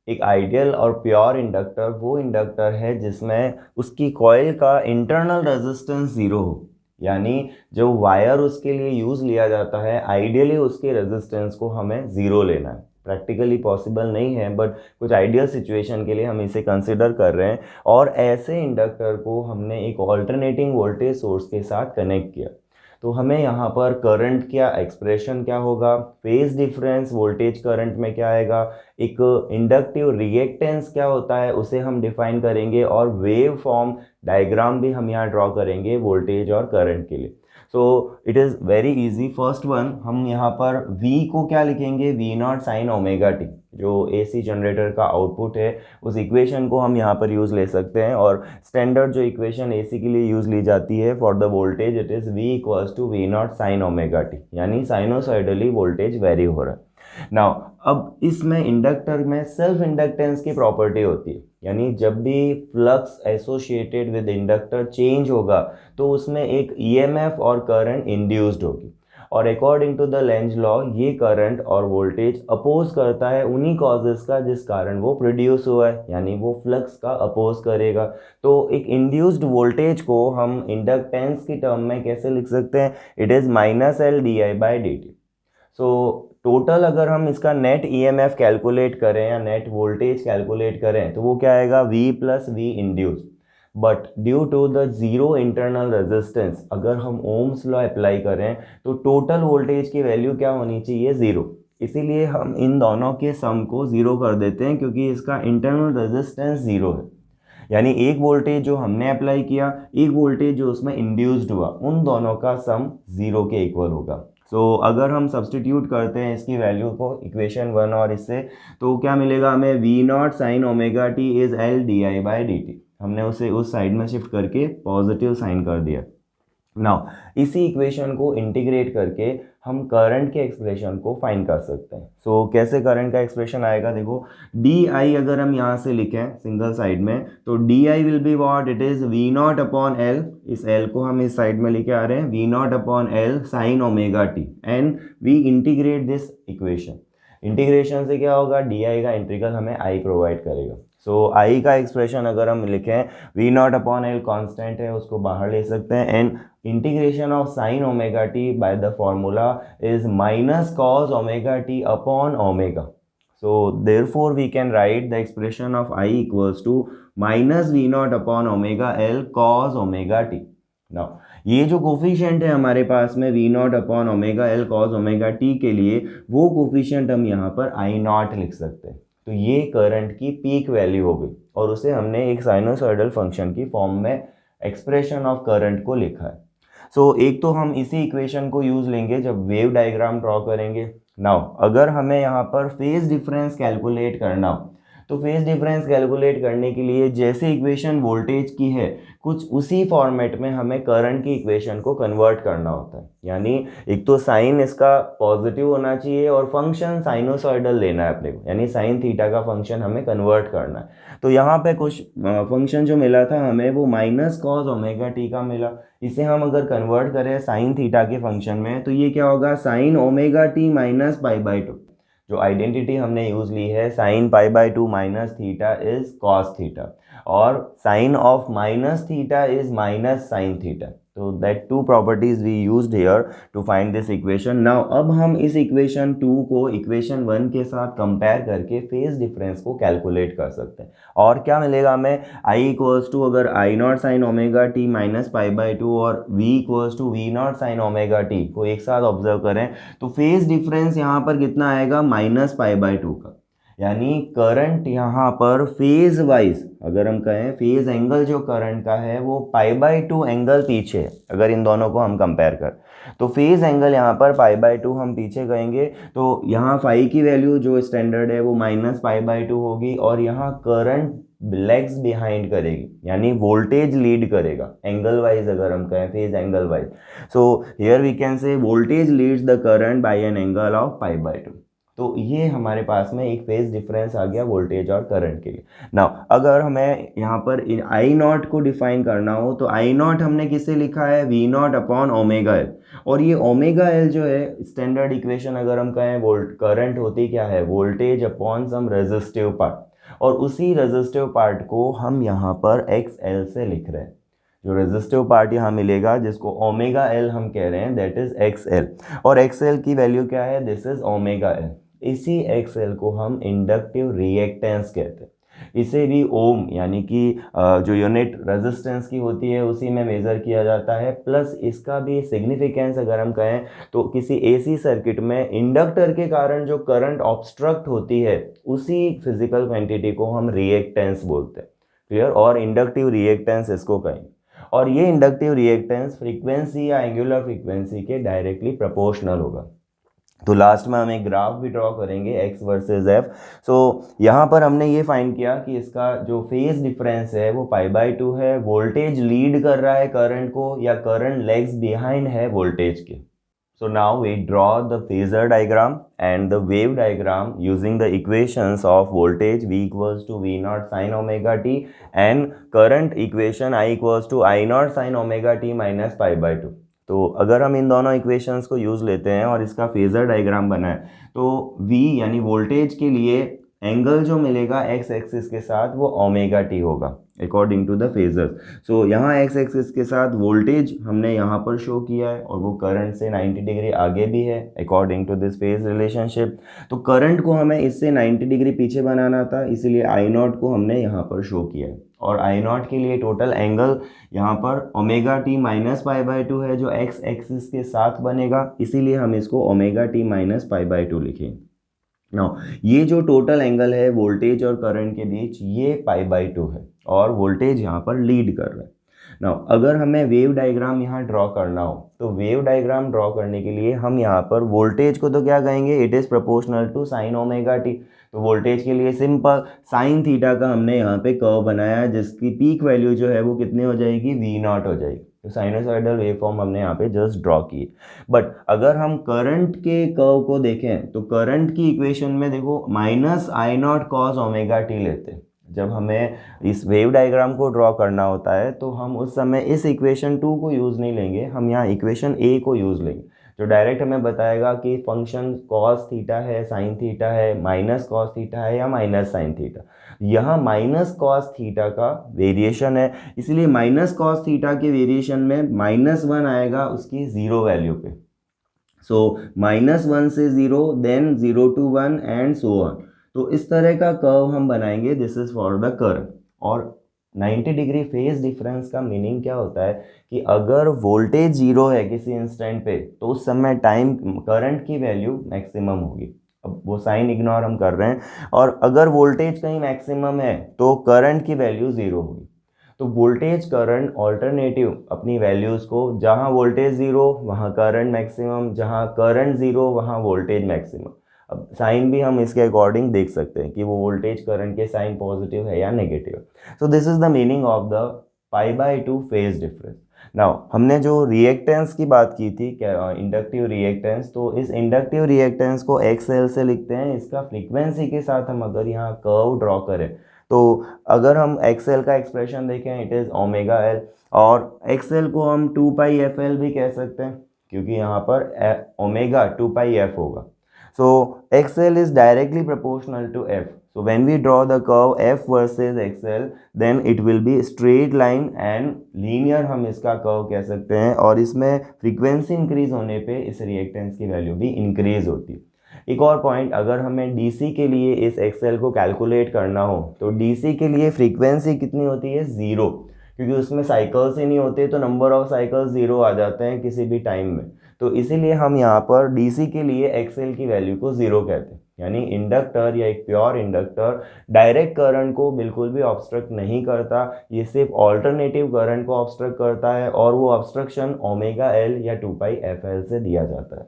एक आइडियल और pure inductor वो इंडक्टर है जिसमें उसकी कॉइल का इंटरनल रेजिस्टेंस ज़ीरो हो, यानी जो वायर उसके लिए यूज़ लिया जाता है आइडियली उसके रेजिस्टेंस को हमें ज़ीरो लेना है। प्रैक्टिकली पॉसिबल नहीं है बट कुछ आइडियल सिचुएशन के लिए हम इसे कंसिडर कर रहे हैं, और ऐसे इंडक्टर को हमने एक ऑल्टरनेटिंग वोल्टेज सोर्स के साथ कनेक्ट किया। तो हमें यहाँ पर करंट क्या एक्सप्रेशन क्या होगा, फेज डिफरेंस वोल्टेज करंट में क्या आएगा, एक इंडक्टिव रिएक्टेंस क्या होता है उसे हम डिफाइन करेंगे, और वेव फॉर्म डायग्राम भी हम यहाँ ड्रॉ करेंगे वोल्टेज और करंट के लिए। So it is very easy. First one, हम यहाँ पर V को क्या लिखेंगे, V not sine omega T, जो AC जनरेटर का आउटपुट है उस इक्वेशन को हम यहाँ पर यूज़ ले सकते हैं। और स्टैंडर्ड जो इक्वेशन AC के लिए यूज़ ली जाती है for the voltage, it is V equals to V not sine omega T, यानी साइनोसॉइडली वोल्टेज वेरी हो रहा है। नाउ अब इसमें इंडक्टर में सेल्फ इंडक्टेंस की प्रॉपर्टी होती है, यानी जब भी flux associated with inductor change होगा तो उसमें एक ईएमएफ और करंट इंड्यूस्ड होगी, और according to the Lenz law ये करंट और वोल्टेज अपोज करता है उन्हीं कॉजेस का जिस कारण वो प्रोड्यूस हुआ है, यानी वो फ्लक्स का अपोज करेगा। तो एक इंड्यूस्ड वोल्टेज को हम इंडक्टेंस की टर्म में कैसे लिख सकते हैं, it is minus L D I by D T. So total अगर हम इसका नेट ईएमएफ कैलकुलेट करें या नेट वोल्टेज कैलकुलेट करें तो वो क्या आएगा, V plus V induced. But due to the zero internal resistance अगर हम ओम्स लॉ अप्लाई करें तो टोटल वोल्टेज की वैल्यू क्या होनी चाहिए, ज़ीरो। इसीलिए हम इन दोनों के सम को ज़ीरो कर देते हैं क्योंकि इसका इंटरनल रेजिस्टेंस ज़ीरो है। यानी एक वोल्टेज जो हमने अप्लाई किया, एक वोल्टेज जो उसमें इंड्यूस्ड हुआ, उन दोनों का सम ज़ीरो के इक्वल होगा। सो अगर हम सब्सटीट्यूट करते हैं इसकी वैल्यू को इक्वेशन वन और इससे, तो क्या मिलेगा हमें, V not sine omega T is L D I by D T. हमने उसे उस साइड में शिफ्ट करके पॉजिटिव साइन कर दिया। नाउ इसी इक्वेशन को इंटीग्रेट करके हम करंट के एक्सप्रेशन को फाइंड कर सकते हैं। सो कैसे करंट का एक्सप्रेशन आएगा, देखो डी आई अगर हम यहाँ से लिखें सिंगल साइड में तो D I will be what, it is V not upon L, इस एल को हम इस साइड में लेके आ रहे हैं, V not upon L sine omega T, and we integrate this equation. Integration से क्या होगा, डी आई का इंटीग्रल हमें आई प्रोवाइड करेगा। सो आई का एक्सप्रेशन अगर हम लिखें, V not upon L constant है उसको बाहर ले सकते हैं, and integration of sine omega T by the formula is minus cos omega T upon omega. So therefore we can write the expression of I equals to minus V naught upon omega L cos omega t. Now ये जो coefficient है हमारे पास में V not upon omega L cos omega t के लिए, वो coefficient हम यहाँ पर I नॉट लिख सकते हैं। तो ये करंट की पीक वैल्यू हो गई और उसे हमने एक साइनोसॉइडल फंक्शन की फॉर्म में एक्सप्रेशन ऑफ करंट को लिखा है। सो एक तो हम इसी इक्वेशन को यूज़ लेंगे जब वेव डायग्राम ड्रॉ करेंगे। नाउ अगर हमें यहाँ पर फेज डिफरेंस कैलकुलेट करना हो तो फेज डिफरेंस कैलकुलेट करने के लिए जैसे इक्वेशन वोल्टेज की है कुछ उसी फॉर्मेट में हमें करंट की इक्वेशन को कन्वर्ट करना होता है। यानी एक तो साइन इसका पॉजिटिव होना चाहिए और फंक्शन साइनोसॉइडल लेना है अपने को, यानी साइन थीटा का फंक्शन हमें कन्वर्ट करना है। तो यहाँ पे कुछ फंक्शन जो मिला था हमें वो माइनस कॉस ओमेगा टी का मिला। इसे हम अगर कन्वर्ट करें साइन थीटा के फंक्शन में तो ये क्या होगा, sine omega T minus pi by two. जो आइडेंटिटी हमने यूज़ ली है sine pi by two minus theta is cos theta, और sine of minus theta is minus sine theta. तो that two properties we used here to find this equation. Now अब हम इस equation 2 को equation 1 के साथ कंपेयर करके phase difference को कैलकुलेट कर सकते हैं। और क्या मिलेगा हमें, आई इक्वल्स टू अगर I naught sine omega T minus pi by two और V equals to V naught sine omega T को एक साथ ऑब्जर्व करें तो फेज डिफरेंस यहाँ पर कितना आएगा, माइनस पाई बाई टू का। यानी करंट यहाँ पर फेज वाइज अगर हम कहें फेज एंगल जो करंट का है वो पाई बाई टू एंगल पीछे है। अगर इन दोनों को हम कंपेयर कर तो फेज एंगल यहाँ पर पाई बाई टू हम पीछे कहेंगे, तो यहाँ फाई की वैल्यू जो स्टैंडर्ड है वो माइनस पाई बाई टू होगी, और यहाँ करंट लेग्स बिहाइंड करेगी, यानी वोल्टेज लीड करेगा एंगल वाइज अगर हम कहें phase angle wise. So here we can say voltage leads the current by an angle of pi by two. तो ये हमारे पास में एक फेज डिफरेंस आ गया वोल्टेज और करंट के लिए। नाउ अगर हमें यहाँ पर आई नॉट को डिफाइन करना हो तो आई नॉट हमने किससे लिखा है, V not upon omega L. और ये ओमेगा एल जो है स्टैंडर्ड इक्वेशन अगर हम कहें वोल्ट करंट होती क्या है, वोल्टेज अपॉन सम रेजिस्टिव पार्ट। और उसी रेजिस्टिव पार्ट को हम यहाँ पर XL से लिख रहे हैं। जो रेजिस्टिव पार्ट यहाँ मिलेगा जिसको ओमेगा एल हम कह रहे हैं, दैट इज XL, और XL की वैल्यू क्या है, दिस इज ओमेगा एल। इसी XL को हम इंडक्टिव रिएक्टेंस कहते हैं। इसे भी ओम यानी कि जो यूनिट रेजिस्टेंस की होती है उसी में मेज़र किया जाता है। प्लस इसका भी सिग्निफिकेंस अगर हम कहें तो किसी AC सर्किट में इंडक्टर के कारण जो करंट ऑब्स्ट्रक्ट होती है उसी फिजिकल क्वांटिटी को हम रिएक्टेंस बोलते हैं। क्लियर? और इंडक्टिव रिएक्टेंस इसको कहें, और ये इंडक्टिव रिएक्टेंस फ्रीक्वेंसी या एंगुलर फ्रीक्वेंसी के डायरेक्टली प्रोपोर्शनल होगा। तो लास्ट में हम एक ग्राफ भी ड्रॉ करेंगे X वर्सेस F। सो यहाँ पर हमने ये फाइंड किया कि इसका जो फेज डिफरेंस है वो π/2 है। वोल्टेज लीड कर रहा है करंट को या करंट लेग्स बिहाइंड है वोल्टेज के। So now we draw the phasor diagram and the wave diagram using the equations of voltage V equals to V naught sin omega t and current equation I equals to I naught sin omega t minus π/2। तो अगर हम इन दोनों equations को use लेते हैं और इसका phasor diagram बनाए तो V यानी वोल्टेज के लिए एंगल जो मिलेगा x एक्सिस के साथ वो ओमेगा टी होगा अकॉर्डिंग टू द फेजर। सो यहाँ x एक्सिस के साथ वोल्टेज हमने यहाँ पर शो किया है और वो करंट से 90 डिग्री आगे भी है according to this phase relationship. तो करंट को हमें इससे 90 डिग्री पीछे बनाना था, इसीलिए आई नॉट को हमने यहाँ पर शो किया है। और आई नॉट के लिए टोटल एंगल यहाँ पर ओमेगा टी माइनस π/2 है जो x एक्सिस के साथ बनेगा, इसीलिए हम इसको ओमेगा टी माइनस π/2 लिखेंगे। नाउ ये जो टोटल एंगल है वोल्टेज और करंट के बीच ये π/2 है और वोल्टेज यहाँ पर लीड कर रहा है। नाउ अगर हमें वेव डायग्राम यहाँ ड्रॉ करना हो तो वेव डायग्राम ड्रॉ करने के लिए हम यहाँ पर वोल्टेज को तो क्या कहेंगे, it is proportional to sine omega T. तो वोल्टेज के लिए सिंपल साइन थीटा का हमने यहाँ पे कर्व बनाया जिसकी पीक वैल्यू जो है वो कितनी हो जाएगी, V0 हो जाएगी। तो साइनोसॉइडल वेवफॉर्म हमने यहाँ पे जस्ट ड्रॉ की। बट अगर हम करंट के कर्व को देखें तो करंट की इक्वेशन में देखो minus I not cos omega T लेते हैं। जब हमें इस वेव डायग्राम को ड्रॉ करना होता है तो हम उस समय इस इक्वेशन 2 को यूज़ नहीं लेंगे, हम यहाँ इक्वेशन A को यूज़ लेंगे जो डायरेक्ट हमें बताएगा कि फंक्शन कॉस थीटा है, साइन थीटा है, माइनस कॉस थीटा है या माइनस साइन थीटा। यहाँ माइनस कॉस थीटा का वेरिएशन है, इसलिए माइनस कॉस थीटा के वेरिएशन में -1 आएगा उसकी 0 वैल्यू पे। सो -1 से 0 then 0 to 1 and so on. तो इस तरह का कर्व हम बनाएंगे, this is for the curve. और 90 डिग्री फेज डिफरेंस का मीनिंग क्या होता है कि अगर वोल्टेज 0 है किसी इंस्टेंट पे तो उस समय टाइम करंट की वैल्यू मैक्सिमम होगी। अब वो साइन इग्नोर हम कर रहे हैं, और अगर वोल्टेज कहीं मैक्सिमम है तो करंट की वैल्यू 0 होगी। तो वोल्टेज करंट ऑल्टरनेटिव अपनी वैल्यूज़ को, जहाँ वोल्टेज 0 वहाँ करंट मैक्सिमम, जहाँ करंट 0 वहाँ वोल्टेज मैक्सिमम। अब साइन भी हम इसके अकॉर्डिंग देख सकते हैं कि वो वोल्टेज करंट के साइन पॉजिटिव है या negative. So this is the meaning of the π/2 phase difference. Now हमने जो रिएक्टेंस की बात की थी, इंडक्टिव रिएक्टेंस, तो इस इंडक्टिव रिएक्टेंस को XL से लिखते हैं। इसका फ्रीक्वेंसी के साथ हम अगर यहाँ कर्व ड्रॉ करें तो अगर हम XL का एक्सप्रेशन देखें इट इज़ ओमेगा एल, और XL को हम 2πfL भी कह सकते हैं क्योंकि यहाँ पर ओमेगा 2πf होगा। So XL is directly proportional to F. So when we draw the curve F versus XL, then it will be straight line and linear हम इसका कर्व कह सकते हैं, और इसमें फ्रीक्वेंसी इंक्रीज होने पे इस रिएक्टेंस की वैल्यू भी इंक्रीज होती है। एक और पॉइंट, अगर हमें DC के लिए इस XL को कैलकुलेट करना हो तो DC के लिए फ्रीक्वेंसी कितनी होती है, 0, क्योंकि उसमें साइकिल्स ही नहीं होते तो नंबर ऑफ साइकिल्स 0 आ जाते हैं किसी भी टाइम में। तो इसीलिए हम यहाँ पर DC के लिए XL की वैल्यू को 0 कहते हैं। यानी इंडक्टर या एक प्योर इंडक्टर डायरेक्ट करंट को बिल्कुल भी ऑब्स्ट्रक्ट नहीं करता, ये सिर्फ ऑल्टरनेटिव करंट को ऑब्स्ट्रक्ट करता है, और वो ऑब्स्ट्रक्शन ओमेगा एल या 2πfL से दिया जाता है।